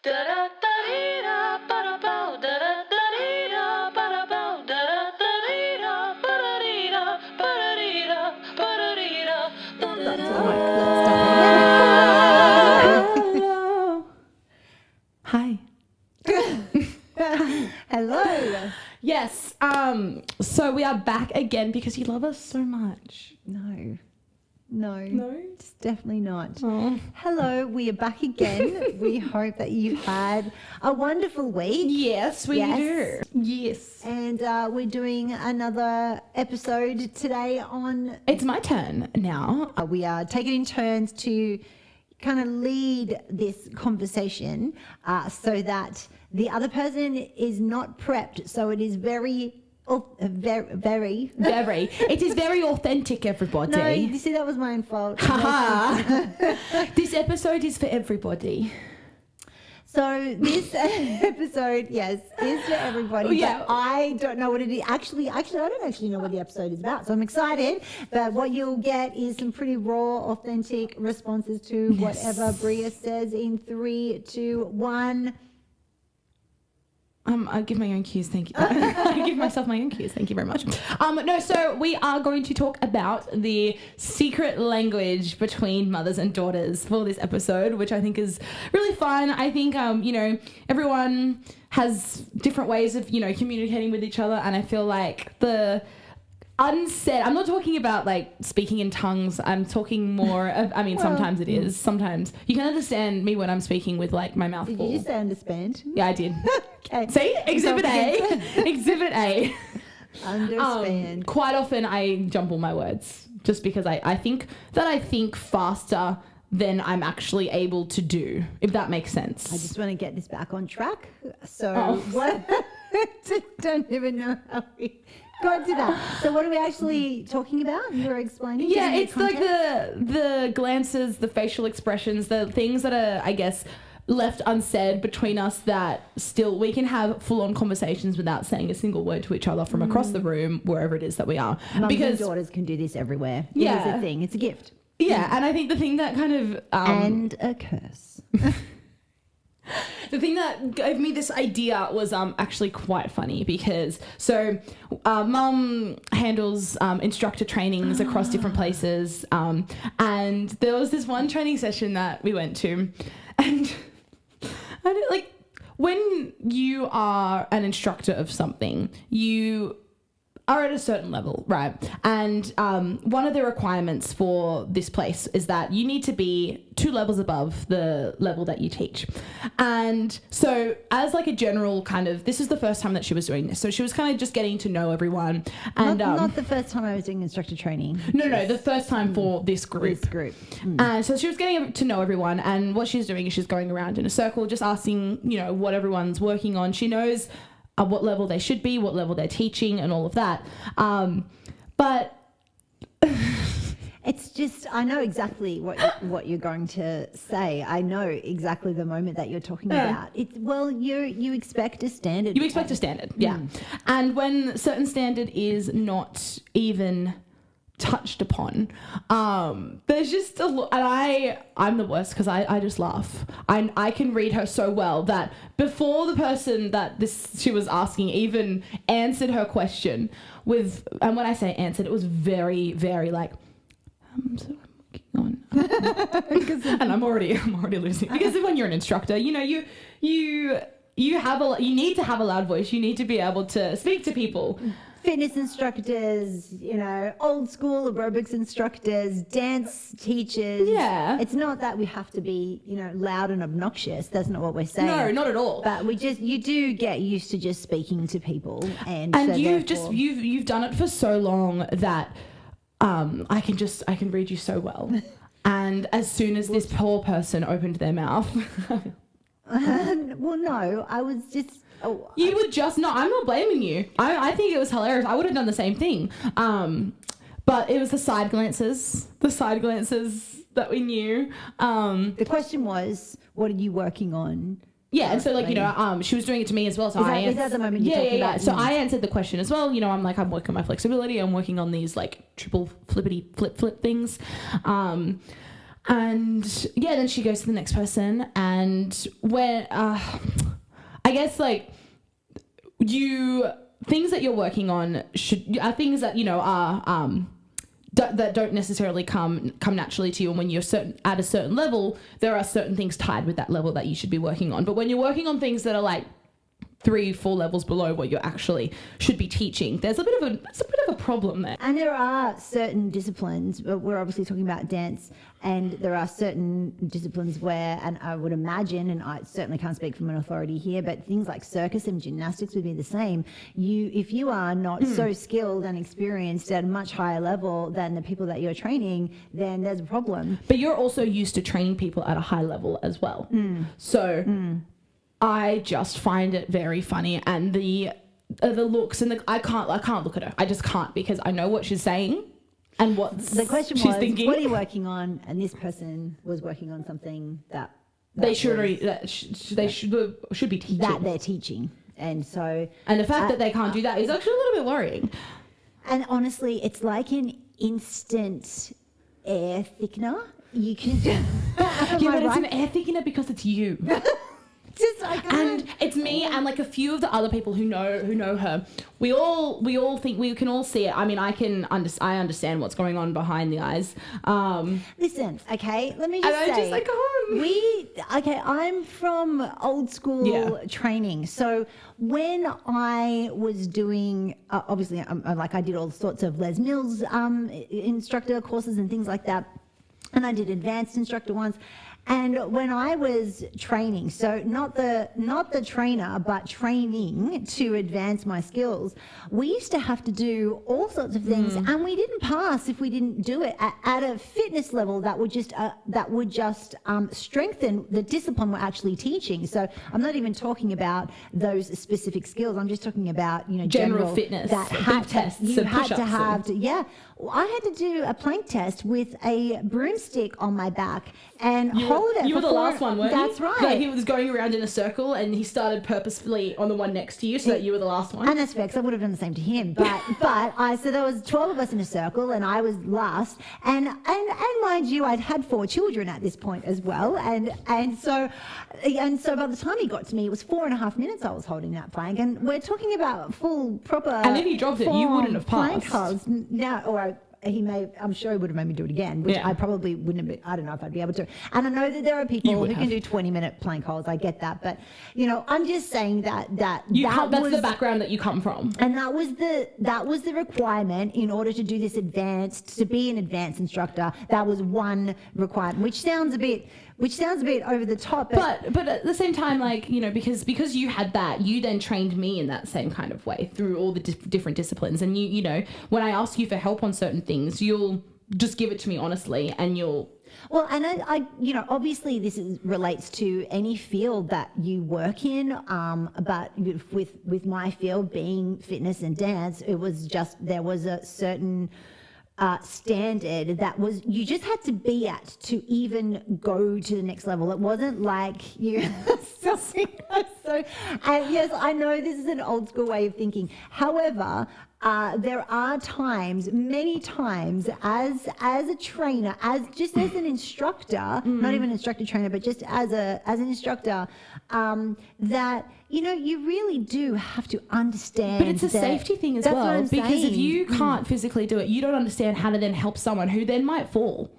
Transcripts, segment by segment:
Hi. Hello. Yes. So we are back again because you love us so much. No, it's definitely not. Oh. Hello, we are back again. We hope that you've had a wonderful week. Yes, we do. Yes. And we're doing another episode today on... It's my turn now. We are taking in turns to kind of lead this conversation so that the other person is not prepped. So it is very... very. It is very authentic, everybody. No, you see, that was my own fault. This episode is for everybody. So this episode, yes, is for everybody. Yeah. But I don't know what it is. Actually, I don't actually know what the episode is about. So I'm excited. But what you'll get is some pretty raw, authentic responses to whatever Bria says in 3, 2, 1. I give my own cues, thank you. I give myself my own cues, thank you very much. So we are going to talk about the secret language between mothers and daughters for this episode, which I think is really fun. I think, everyone has different ways of, communicating with each other, and I feel like the unsaid, I'm not talking about like speaking in tongues, I'm talking more of, sometimes it is, sometimes you can understand me when I'm speaking with like my mouth full. Did you just say understand? Yeah, I did. Okay. See? Exhibit A. Exhibit A. Understand. Quite often I jumble my words just because I think faster than I'm actually able to do, if that makes sense. I just want to get this back on track. So what? Don't even know how we got to that. So what are we actually talking about? You were explaining? Yeah, it's like the glances, the facial expressions, the things that are, I guess, left unsaid between us that still we can have full-on conversations without saying a single word to each other from across the room, wherever it is that we are. Mums and daughters can do this everywhere. Yeah. It is a thing. It's a gift. Yeah, and I think the thing that kind of... and a curse. The thing that gave me this idea was actually quite funny because Mum handles instructor trainings across different places, and there was this one training session that we went to, and I don't, like, when you are an instructor of something, you are at a certain level, right? And one of the requirements for this place is that you need to be 2 levels above the level that you teach. And so as like a general kind of, this is the first time that she was doing this. So she was kind of just getting to know everyone. And not the first time I was doing instructor training. No, the first time for this group. And so she was getting to know everyone. And what she's doing is she's going around in a circle, just asking, what everyone's working on. She knows what level they should be, what level they're teaching, and all of that. But it's just, I know exactly what you're going to say. I know exactly the moment that you're talking about. You expect a standard. You expect a standard, yeah. And when certain standard is not even touched upon, there's just a lot, and I'm the worst because I just laugh. I can read her so well that before the person that she was asking even answered her question with, and when I say answered, it was very, very like, so I'm working on, and I'm already losing, because when you're an instructor, you need to have a loud voice. You need to be able to speak to people. Fitness instructors, old school aerobics instructors, dance teachers. Yeah. It's not that we have to be, loud and obnoxious. That's not what we're saying. No, not at all. But you do get used to just speaking to people, and so you've done it for so long that I can read you so well. And as soon as this poor person opened their mouth, well, no, I was just. Oh, you would just not. I'm not blaming you. I think it was hilarious. I would have done the same thing. But it was the side glances that we knew. The question was, what are you working on? Yeah, and so she was doing it to me as well. So is that the moment you're talking about? So I answered the question as well. I'm like, I'm working on my flexibility. I'm working on these like triple flippity flip things. And yeah, then she goes to the next person, and when I guess like things that you're working on are things that are that don't necessarily come naturally to you. And when you're at a certain level, there are certain things tied with that level that you should be working on. But when you're working on things that are like 3-4 levels below what you actually should be teaching, there's a bit of a problem there. And there are certain disciplines, but we're obviously talking about dance, and there are certain disciplines where, and I would imagine, and I certainly can't speak from an authority here, but things like circus and gymnastics would be the same. If you are not so skilled and experienced at a much higher level than the people that you're training, then there's a problem. But you're also used to training people at a high level as well. So I just find it very funny, and the looks, and I can't look at her. I just can't, because I know what she's saying and what the question she's was, thinking. what are you working on? And this person was working on something that they should be teaching. That they're teaching, and so the fact that they can't do that is actually a little bit worrying. And honestly, it's like an instant air thickener. You can but it's an air thickener because it's you. And it's me and like a few of the other people who know her. We all think, we can all see it. I mean, I understand what's going on behind the eyes. Listen, okay, let me just say. Just like, I'm from old school training. So when I was doing, obviously, I did all sorts of Les Mills instructor courses and things like that. And I did advanced instructor ones. And when I was training, so not the trainer, but training to advance my skills, we used to have to do all sorts of things, and we didn't pass if we didn't do it at a fitness level that would just strengthen the discipline we're actually teaching. So I'm not even talking about those specific skills. I'm just talking about general fitness. That you had to have to. I had to do a plank test with a broomstick on my back and hold it. You were the last one, weren't you? That's right. Like he was going around in a circle, and he started purposefully on the one next to you, so that you were the last one. And that's fair, because I would have done the same to him. So there was 12 of us in a circle, and I was last. And mind you, I'd had 4 children at this point as well. And so by the time he got to me, it was 4.5 minutes I was holding that plank. And we're talking about full proper. And if he dropped it, you wouldn't have passed. I'm sure he would have made me do it again, which I probably wouldn't have been. I don't know if I'd be able to. And I know that there are people who can do 20-minute plank holds. I get that, but I'm just saying that's the background that you come from, and that was the requirement in order to do this to be an advanced instructor. That was one requirement, which sounds a bit over the top. But at the same time, because you had that, you then trained me in that same kind of way through all the different disciplines. And you when I ask you for help on certain things, you'll just give it to me honestly, and you'll. Well, and I obviously this relates to any field that you work in, but with my field being fitness and dance, it was just there was a certain standard that was you just had to be at to even go to the next level. It wasn't like you so and yes, I know this is an old school way of thinking. However, there are many times as a trainer, as an instructor, not even an instructor trainer, but just as an instructor, that you really do have to understand. But it's a safety thing as well, because if you can't physically do it, you don't understand how to then help someone who then might fall,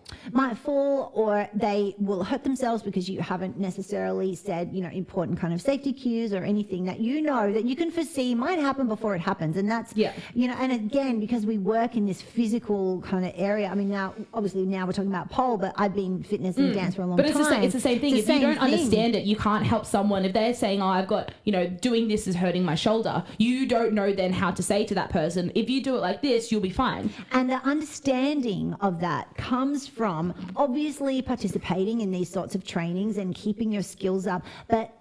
or they will hurt themselves because you haven't necessarily said important kind of safety cues or anything that that you can foresee might happen before it happens. And that's and again, because we work in this physical kind of area. I mean, now we're talking about pole, but I've been fitness and dance for a long time. But it's the same thing. If you don't understand it, you can't help someone. If they're saying, I've got doing this is hurting my shoulder, you don't know then how to say to that person, if you do it like this, you'll be fine. And the understanding of that comes from obviously participating in these sorts of trainings and keeping your skills up. But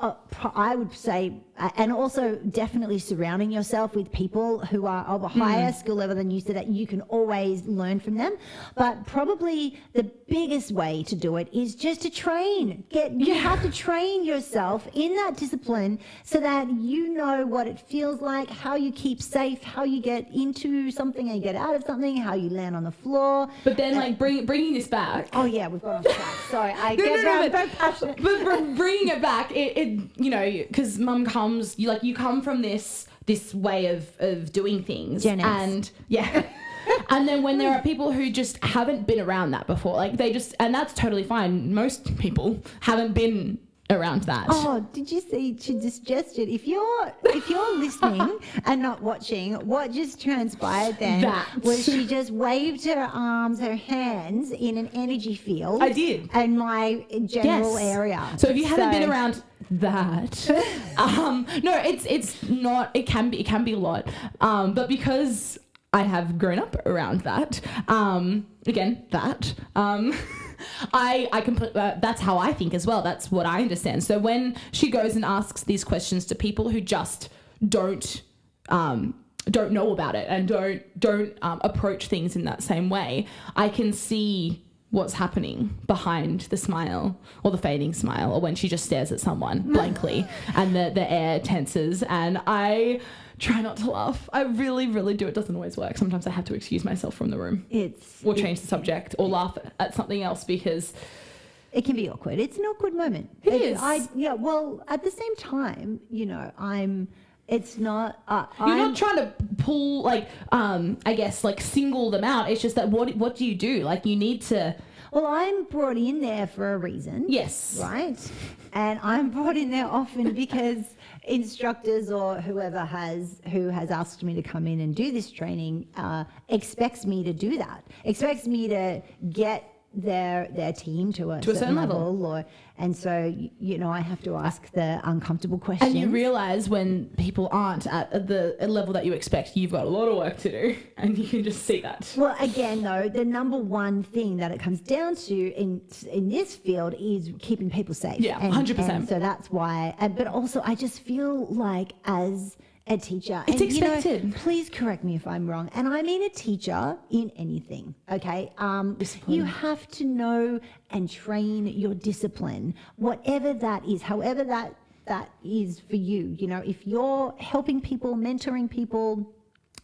I would say and also definitely surrounding yourself with people who are of a higher skill level than you so that you can always learn from them. But probably the biggest way to do it is just to train. You have to train yourself in that discipline so that you know what it feels like, how you keep safe, how you get into something and get out of something, how you land on the floor. But then, like, bringing this back. Oh yeah, we've got on track. Sorry, I get very passionate. But bringing it back, it you know, because Mum comes, you come from this way of doing things, Gen X. and and then when there are people who just haven't been around that before, like they just, and that's totally fine. Most people haven't been around that. Oh, did you see? She just gestured. If you're listening and not watching, what just transpired then was she just waved her arms, her hands in an energy field. I did. In my general area. So if you haven't been around that, no, it's not. It can be a lot. But because I have grown up around that, I completely, that's how I think as well. That's what I understand. So when she goes and asks these questions to people who just don't know about it and don't approach things in that same way, I can see what's happening behind the smile or the fading smile, or when she just stares at someone blankly and the air tenses, and I try not to laugh. I really, really do. It doesn't always work. Sometimes I have to excuse myself from the room or change the subject or laugh at something else because it can be awkward. It's an awkward moment. It is. Well, at the same time, you know, it's not. You're not trying to pull, I guess, single them out. It's just that what do you do? Like, you need to. Well, I'm brought in there for a reason. Yes. Right? And I'm brought in there often because instructors or who has asked me to come in and do this training expects me to do that. Expects me to get their team to a certain level. And so, you know, I have to ask the uncomfortable questions. And you realise when people aren't at the level that you expect, you've got a lot of work to do, and you can just see that. Well, again, though, the number one thing that it comes down to in this field is keeping people safe. Yeah, 100%. And so that's why. But also, I just feel like as a teacher, it's expected. You know, please correct me if I'm wrong. And I mean a teacher in anything. Okay, you have to know and train your discipline, whatever that is, however that is for you. You know, if you're helping people, mentoring people,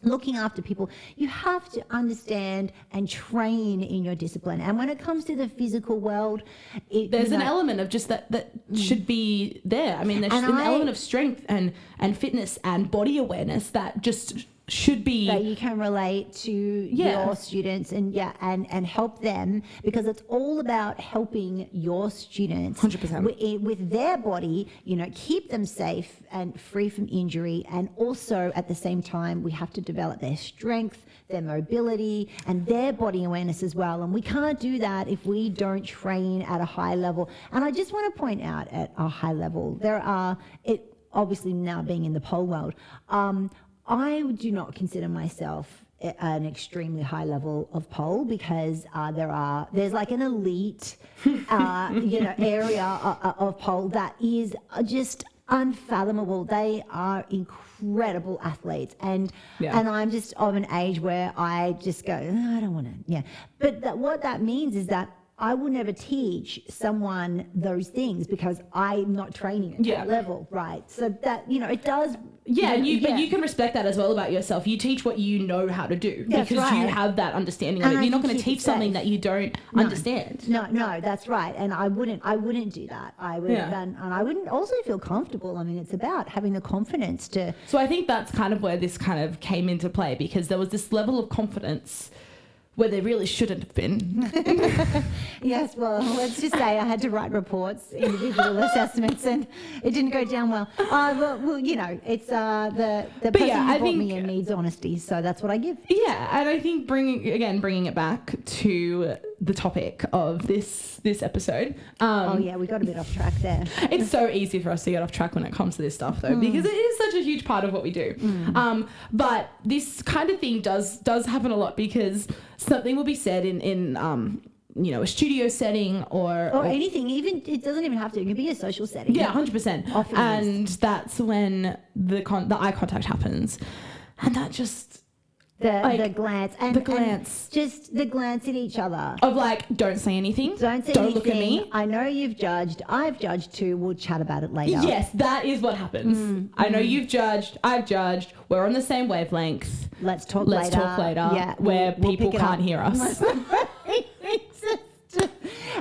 looking after people, you have to understand and train in your discipline. And when it comes to the physical world, there's an element of just that should be there. I mean, there's an element of strength and fitness and body awareness that just should be that you can relate to your students and help them, because it's all about helping your students 100% with their body, you know, keep them safe and free from injury. And also at the same time, we have to develop their strength, their mobility, and their body awareness as well. And we can't do that if we don't train at a high level. And I just want to point out, at a high level, obviously now being in the pole world, I do not consider myself an extremely high level of pole, because there's like an elite area of pole that is just unfathomable. They are incredible athletes, and I'm just of an age where I just go, I don't want to. But what that means is that I will never teach someone those things because I'm not training at that level, right? So that, you know, it does. Yeah, but you can respect that as well about yourself. You teach what you know how to do, because you have that understanding of it. You're not going to teach something that you don't understand. No, that's right. And I wouldn't do that. I would, and I wouldn't also feel comfortable. I mean, it's about having the confidence to. So I think that's kind of where this kind of came into play, because there was this level of confidence where they really shouldn't have been. Yes, well, let's just say I had to write reports, individual assessments, and it didn't go down well. Well, you know, it's the person who brought me in needs honesty, so that's what I give. Yeah, and I think bringing it back to the topic of this episode. We got a bit off track there. It's so easy for us to get off track when it comes to this stuff, though, because it is such a huge part of what we do. But this kind of thing does happen a lot, because something will be said in a studio setting or anything. Even it doesn't even have to. It can be a social setting. Yeah, 100%. And that's when the eye contact happens, and that just the glance and just the glance at each other of like, don't say anything, don't look at me. I know you've judged. I've judged too. We'll chat about it later. Yes, that is what happens. I know you've judged. I've judged. We're on the same wavelength. Let's talk later. Yeah, where people can't hear us.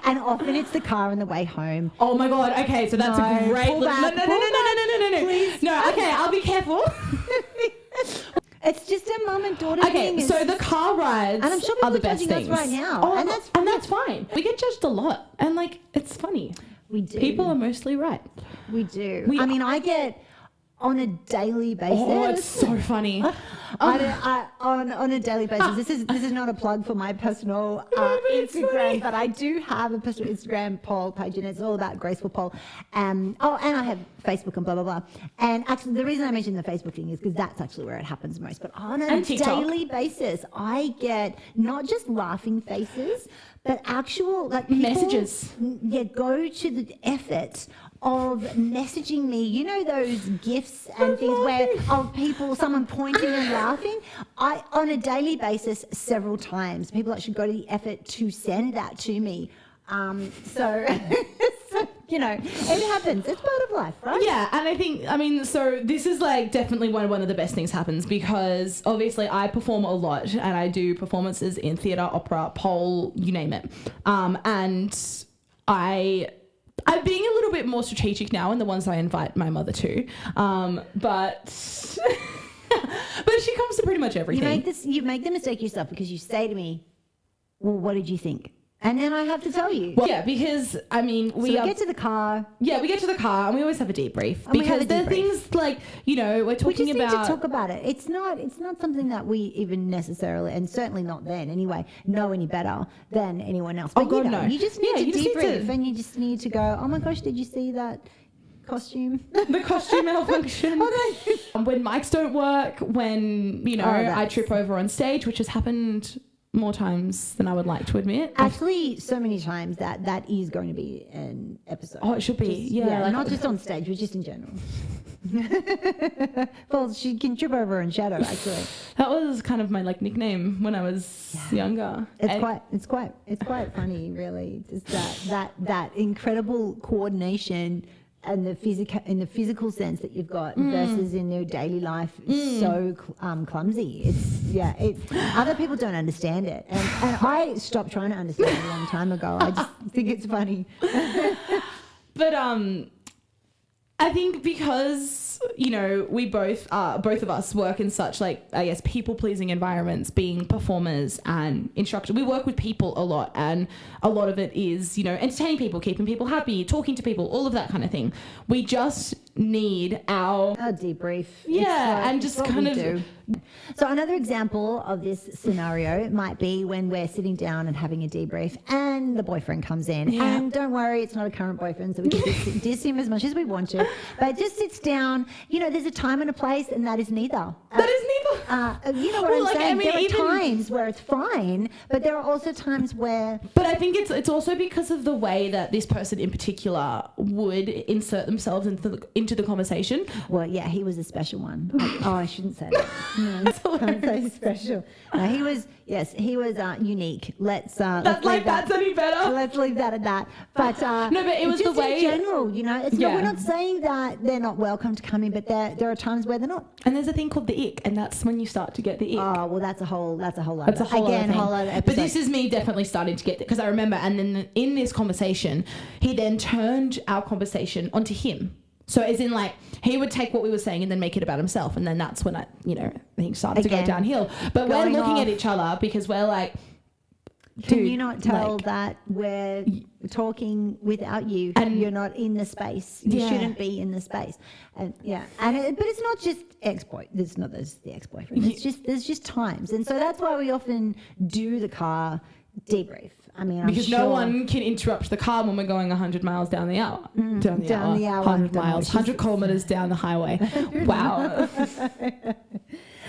And often it's the car on the way home. Oh my God. Okay, so that's a great. No. Please. No. Okay, I'll be careful. It's just a mum and daughter thing. Okay, so the car rides and I'm sure are the best things right now. Oh, and that's fine. We get judged a lot, and like it's funny. We do. People are mostly right. We do. I get on a daily basis. Oh, it's so funny. On a daily basis. This is not a plug for my personal Instagram, but I do have a personal Instagram poll page, and it's all about graceful poll. And I have Facebook and blah blah blah. And actually, the reason I mentioned the Facebook thing is because that's actually where it happens most. But on a daily basis, I get not just laughing faces, but actual like messages. Yeah, go to the effort of messaging me, you know, those gifs and things where of people, someone pointing and laughing. On a daily basis, several times, people actually go to the effort to send that to me. So it happens. It's part of life, right? Yeah, and so this is like definitely one of the best things happens because obviously I perform a lot and I do performances in theatre, opera, pole, you name it. And I'm being a little bit more strategic now in the ones I invite my mother to, but she comes to pretty much everything. You make the mistake yourself because you say to me, well, what did you think? And then I have to tell you. Well, yeah, because we get to the car. Yeah, we get to the car and we always have a debrief because there are things like, we're talking about. We just need to talk about it. It's not something that we even necessarily, and certainly not then anyway, know any better than anyone else. But no. You just need to debrief and you just need to go, oh my gosh, did you see that costume? The costume malfunction. When mics don't work, when, I trip over on stage, which has happened more times than I would like to admit. Actually, so many times that is going to be an episode. Oh, it should be. Not just on stage, but just in general. Well, she can trip over in shadow, actually. That was kind of my nickname when I was younger. It's quite funny, really. Just that incredible coordination and the physical sense that you've got versus in their daily life so clumsy. Other people don't understand it, and I stopped trying to understand it a long time ago. I just think it's funny. But I think because we both of us work in such people pleasing environments, being performers and instructors. We work with people a lot, and a lot of it is entertaining people, keeping people happy, talking to people, all of that kind of thing. We just need our debrief. Yeah, and just kind of do. So another example of this scenario might be when we're sitting down and having a debrief and the boyfriend comes in. Yeah. And don't worry, it's not a current boyfriend, so we can diss him as much as we want to. But just sits down. There's a time and a place, and that is neither. That is neither. You know what I'm saying? There are times where it's fine, but there are also times where... But I think it's also because of the way that this person in particular would insert themselves into the conversation. Well, yeah, he was a special one. I shouldn't say that. Can't say special. He was unique. That's any better. Let's leave that at that. But no, but it was just the way in general. We're not saying that they're not welcome to come in, but there are times where they're not. And there's a thing called the ick, and that's when you start to get the ick. Oh well, that's a whole other whole other episode. But this is me definitely starting to get because I remember, and then in this conversation, he then turned our conversation onto him. So as in he would take what we were saying and then make it about himself, and then that's when things started to go downhill. But we're looking at each other because we're like, can you not tell that we're talking without you and you're not in the space? You shouldn't be in the space. And but it's not just there's the ex-boyfriend. There's just times, and so that's why we often do the car debrief. Because no one can interrupt the car when we're going 100 miles down the hour. Down the hour. 100 miles, 100 kilometers down the highway. Wow.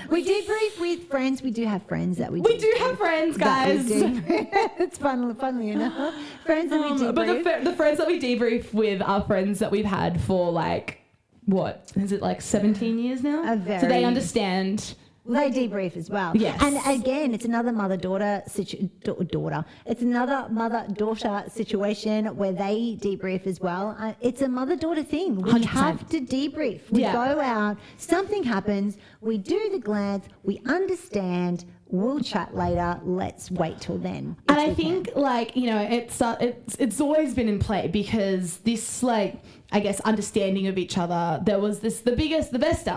We debrief with friends. We do have friends that we do have friends, guys. It's funnily enough. Friends that we debrief. But the friends that we debrief with are friends that we've had for like, what? Is it like 17 years now? So they understand. They debrief as well. Yes. And again, it's another mother-daughter It's another mother-daughter situation where they debrief as well. It's a mother-daughter thing. We 100%. have to debrief. We go out, something happens, we do the glance, we understand, we'll chat later, let's wait till then. And I think it's always been in play because this I guess understanding of each other, there was the best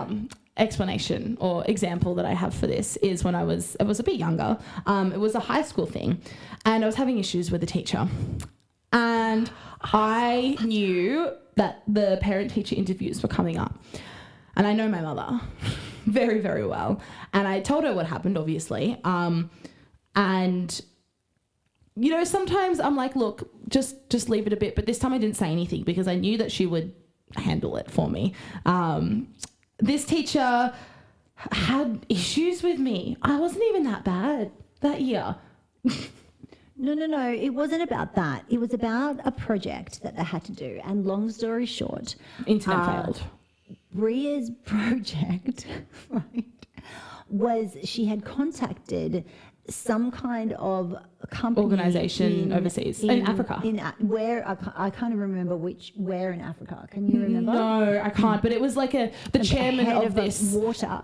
explanation or example that I have for this is when I was a bit younger. It was a high school thing and I was having issues with a teacher. And I knew that the parent-teacher interviews were coming up. And I know my mother very, very well. And I told her what happened, obviously. And, sometimes I'm like, look, just leave it a bit. But this time I didn't say anything because I knew that she would handle it for me. This teacher had issues with me. I wasn't even that bad that year. No. It wasn't about that. It was about a project that they had to do. And long story short, internet failed. Bria's project, right, was she had contacted some kind of company organisation overseas in Africa. Where I can't remember where in Africa. Can you remember? No, I can't. But it was like the chairman of this water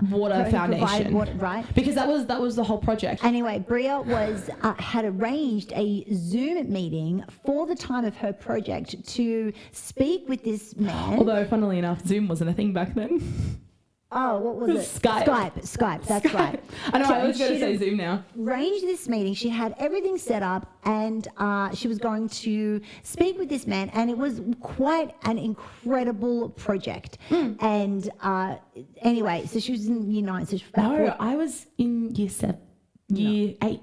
foundation, right? Because that was the whole project. Anyway, Bria had arranged a Zoom meeting for the time of her project to speak with this man. Although, funnily enough, Zoom wasn't a thing back then. Oh, what was it? Skype. That's right. I know. I was going to say Zoom now. Arranged this meeting. She had everything set up, and she was going to speak with this man, and it was quite an incredible project. And anyway, so she was in year 9. So I was in year 8.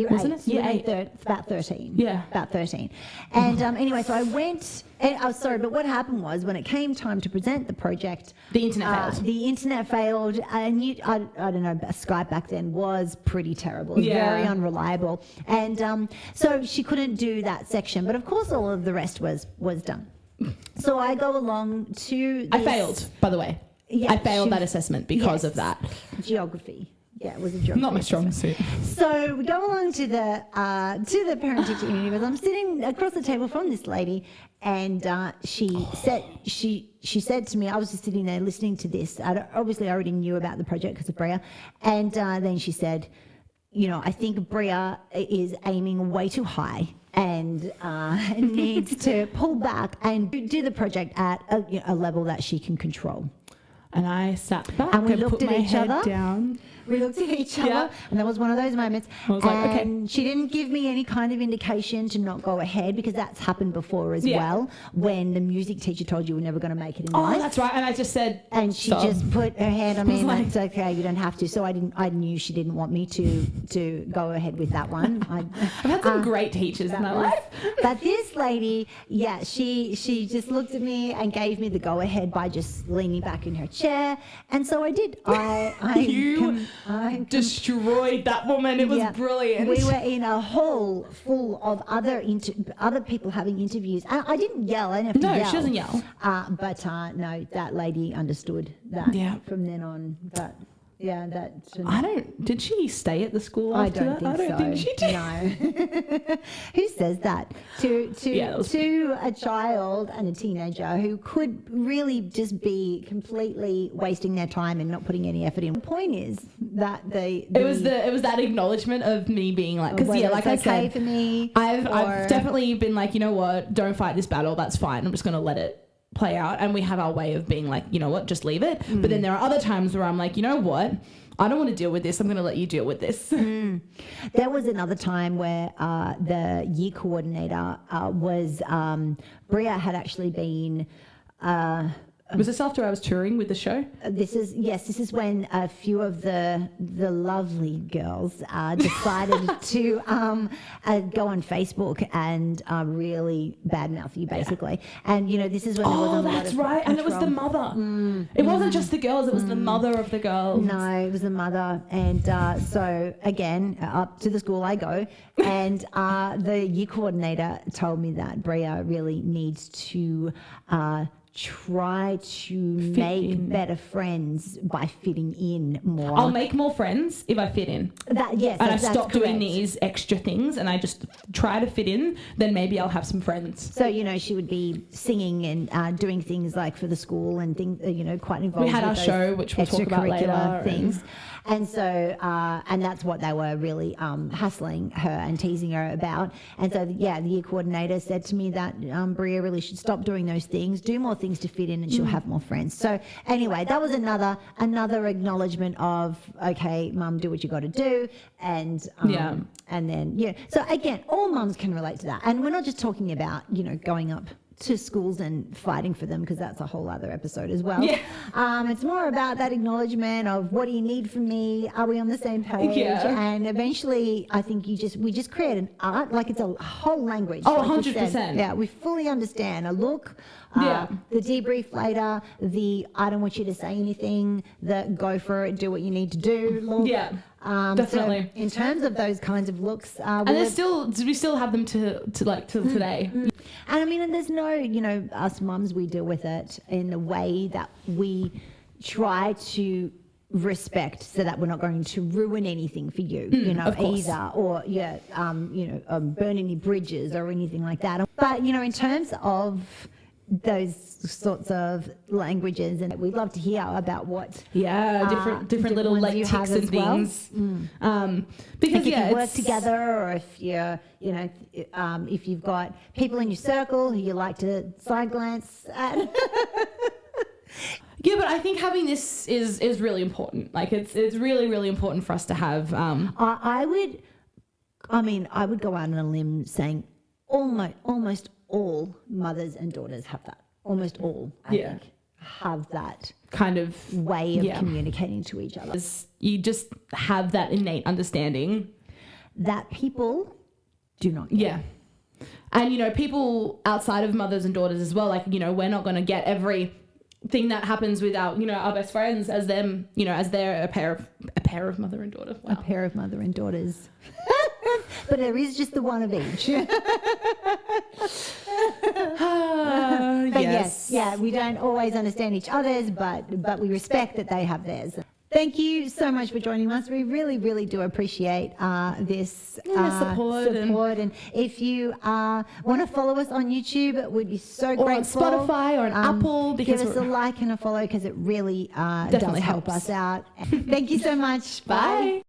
Wasn't it? Year 8. It's about 13. Yeah. About 13. And anyway, so I went, and I was sorry, but what happened was when it came time to present the project, the internet failed. And I don't know, Skype back then was pretty terrible. It was very unreliable. And so she couldn't do that section. But of course, all of the rest was done. So I go along to I failed, by the way. Yeah, I failed that assessment because of that. Geography. Yeah, it was a geography. Not my strong suit. So we go along to the parent-teacher interview. I'm sitting across the table from this lady, and she said to me, I was just sitting there listening to this. Obviously, I already knew about the project because of Bria, and then she said, I think Bria is aiming way too high and needs to pull back and do the project at a level that she can control. And I sat back and we looked put at my each head other. down. We looked at each other, and that was one of those moments. I was like, okay. And she didn't give me any kind of indication to not go ahead because that's happened before as well. When the music teacher told you we're never going to make it in life. Oh, that's right. And I just said, and she just put her hand on me and like, it's okay, you don't have to. So I knew she didn't want me to go ahead with that one. I've had some great teachers in my life. But this lady, she just looked at me and gave me the go ahead by just leaning back in her chair. And so I did. I destroyed that woman. It was brilliant. We were in a hall full of other people having interviews. I didn't yell. I didn't have to yell. No, she doesn't yell. But no, that lady understood that from then on. But did she stay at the school after that? I don't think she did. No. Who says that to a child and a teenager who could really just be completely wasting their time and not putting any effort in? The point is that it was that acknowledgement of me being like, because like I said, for me, I've definitely been like, you know what, don't fight this battle. That's fine. I'm just going to let it play out. And we have our way of being like, you know what, just leave it. But then there are other times where I'm like, you know what, I don't want to deal with this. I'm going to let you deal with this. There was another time where the year coordinator was Bria had actually been Was this after I was touring with the show? This is when a few of the lovely girls decided to go on Facebook and really badmouth you, basically. And this is when there wasn't a lot of right. And it was the mother. It wasn't just the girls; it was the mother of the girls. No, it was the mother. And so again, up to the school I go, and the year coordinator told me that Bria really needs to try to make better friends by fitting in more. I'll make more friends if I fit in. Yes, and I stop doing these extra things and I just try to fit in, then maybe I'll have some friends. So, she would be singing and doing things like for the school and things, quite involved. We had our show, which we'll talk about later. Things. And so, and that's what they were really hassling her and teasing her about. And so, the year coordinator said to me that Bria really should stop doing those things, do more things to fit in, and she'll have more friends. So anyway, that was another acknowledgement of, okay, Mum, do what you got to do. And and then, so again, all mums can relate to that. And we're not just talking about, going up to schools and fighting for them, because that's a whole other episode as well. It's more about that acknowledgement of, what do you need from me? Are we on the same page? And eventually, I think we just create an art, like it's a whole language. Oh, like 100%. Yeah, we fully understand a look. The debrief later, the I don't want you to say anything, the go for it, do what you need to do look. Definitely. So in terms of those kinds of looks, and we still have them till today. And I mean, and there's no, us mums, we deal with it in the way that we try to respect, so that we're not going to ruin anything for you, either, or burn any bridges or anything like that. But in terms of those sorts of languages, and we'd love to hear about what different little like tics and things. Because if you work together, or if you're if you've got people in your circle who you like to side glance at. Yeah, but I think having this is really important. Like it's really, really important for us to have. I would go out on a limb saying almost all mothers and daughters have that. Almost all, I think, have that kind of way of communicating to each other. You just have that innate understanding that people do not get. Yeah. And, people outside of mothers and daughters as well, like, we're not going to get everything that happens with our best friends as them, as they're a pair of mother and daughter. Wow. A pair of mother and daughters. But there is just the one of each. But yes, we don't always understand each other's, but we respect that they have theirs. Thank you so much for joining us. We really, really do appreciate this support. And if you want to follow us on YouTube, it would be so grateful. Or on Spotify or on Apple. Give us a like and a follow, because it really does help us out. Thank you so much. Bye.